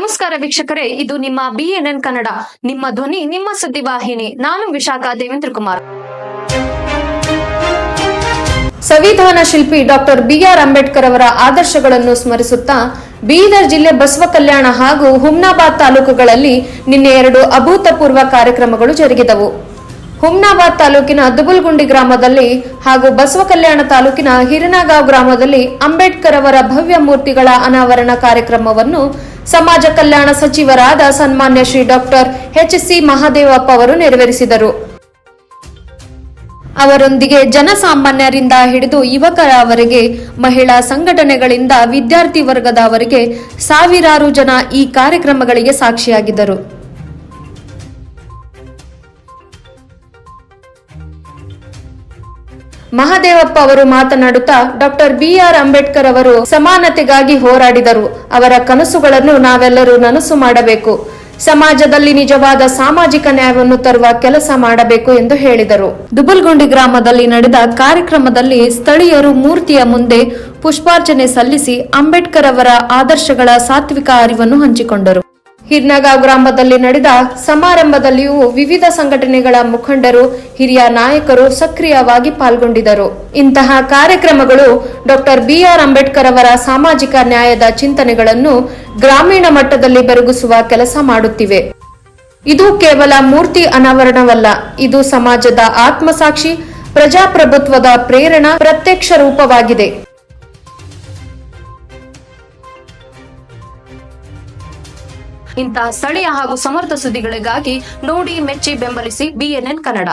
ನಮಸ್ಕಾರ ವೀಕ್ಷಕರೇ, ಇದು ನಿಮ್ಮ BNN ಕನ್ನಡ, ನಿಮ್ಮ ಧ್ವನಿ, ನಿಮ್ಮ ಸುದ್ದಿವಾಹಿನಿ. ನಾನು ವಿಶಾಖ ದೇವೇಂದ್ರ ಕುಮಾರ್. ಸಂವಿಧಾನ ಶಿಲ್ಪಿ ಡಾಕ್ಟರ್ BR ಅಂಬೇಡ್ಕರ್ ಅವರ ಆದರ್ಶಗಳನ್ನು ಸ್ಮರಿಸುತ್ತಾ ಬೀದರ್ ಜಿಲ್ಲೆ ಬಸವಕಲ್ಯಾಣ ಹಾಗೂ ಹುಮ್ನಾಬಾದ್ ತಾಲೂಕುಗಳಲ್ಲಿ ನಿನ್ನೆ 2 ಅಭೂತಪೂರ್ವ ಕಾರ್ಯಕ್ರಮಗಳು ಜರುಗಿದವು. ಹುಮ್ನಾಬಾದ್ ತಾಲೂಕಿನ ದುಬುಲ್ಗುಂಡಿ ಗ್ರಾಮದಲ್ಲಿ ಹಾಗೂ ಬಸವಕಲ್ಯಾಣ ತಾಲೂಕಿನ ಹಿರನಗಾಂವ್ ಗ್ರಾಮದಲ್ಲಿ ಅಂಬೇಡ್ಕರ್ ಅವರ ಭವ್ಯ ಮೂರ್ತಿಗಳ ಅನಾವರಣ ಕಾರ್ಯಕ್ರಮವನ್ನು ಸಮಾಜ ಕಲ್ಯಾಣ ಸಚಿವರಾದ ಸನ್ಮಾನ್ಯ ಶ್ರೀ ಡಾಕ್ಟರ್ HC ಮಹದೇವಪ್ಪ ಅವರು ನೆರವೇರಿಸಿದರು. ಅವರೊಂದಿಗೆ ಜನಸಾಮಾನ್ಯರಿಂದ ಹಿಡಿದು ಯುವಕರವರೆಗೆ, ಮಹಿಳಾ ಸಂಘಟನೆಗಳಿಂದ ವಿದ್ಯಾರ್ಥಿ ವರ್ಗದವರೆಗೆ ಸಾವಿರಾರು ಜನ ಈ ಕಾರ್ಯಕ್ರಮಗಳಿಗೆ ಸಾಕ್ಷಿಯಾಗಿದ್ದರು. ಮಹದೇವಪ್ಪ ಅವರು ಮಾತನಾಡುತ್ತಾ ಡಾಕ್ಟರ್ BR ಅಂಬೇಡ್ಕರ್ ಅವರು ಸಮಾನತೆಗಾಗಿ ಹೋರಾಡಿದರು. ಅವರ ಕನಸುಗಳನ್ನು ನಾವೆಲ್ಲರೂ ನನಸು ಮಾಡಬೇಕು. ಸಮಾಜದಲ್ಲಿ ನಿಜವಾದ ಸಾಮಾಜಿಕ ನ್ಯಾಯವನ್ನು ತರುವ ಕೆಲಸ ಮಾಡಬೇಕು ಎಂದು ಹೇಳಿದರು. ದುಬುಲ್ಗುಂಡಿ ಗ್ರಾಮದಲ್ಲಿ ನಡೆದ ಕಾರ್ಯಕ್ರಮದಲ್ಲಿ ಸ್ಥಳೀಯರು ಮೂರ್ತಿಯ ಮುಂದೆ ಪುಷ್ಪಾರ್ಚನೆ ಸಲ್ಲಿಸಿ ಅಂಬೇಡ್ಕರ್ ಅವರ ಆದರ್ಶಗಳ ಸಾತ್ವಿಕ ಅರಿವನ್ನು ಹಂಚಿಕೊಂಡರು. ಹಿರನಗಾಂವ್ ಗ್ರಾಮದಲ್ಲಿ ನಡೆದ ಸಮಾರಂಭದಲ್ಲಿಯೂ ವಿವಿಧ ಸಂಘಟನೆಗಳ ಮುಖಂಡರು, ಹಿರಿಯ ನಾಯಕರು ಸಕ್ರಿಯವಾಗಿ ಪಾಲ್ಗೊಂಡಿದ್ದರು. ಇಂತಹ ಕಾರ್ಯಕ್ರಮಗಳು ಡಾಕ್ಟರ್ BR ಅಂಬೇಡ್ಕರ್ ಅವರ ಸಾಮಾಜಿಕ ನ್ಯಾಯದ ಚಿಂತನೆಗಳನ್ನು ಗ್ರಾಮೀಣ ಮಟ್ಟದಲ್ಲಿ ಬೆರಗಿಸುವ ಕೆಲಸ ಮಾಡುತ್ತಿವೆ. ಇದು ಕೇವಲ ಮೂರ್ತಿ ಅನಾವರಣವಲ್ಲ, ಇದು ಸಮಾಜದ ಆತ್ಮಸಾಕ್ಷಿ, ಪ್ರಜಾಪ್ರಭುತ್ವದ ಪ್ರೇರಣಾ ಪ್ರತ್ಯಕ್ಷ ರೂಪವಾಗಿದೆ. ಇಂತಹ ಸ್ಥಳೀಯ ಹಾಗೂ ಸಮರ್ಥ ಸುದ್ದಿಗಳಿಗಾಗಿ ನೋಡಿ, ಮೆಚ್ಚಿ, ಬೆಂಬಲಿಸಿ BNN ಕನ್ನಡ.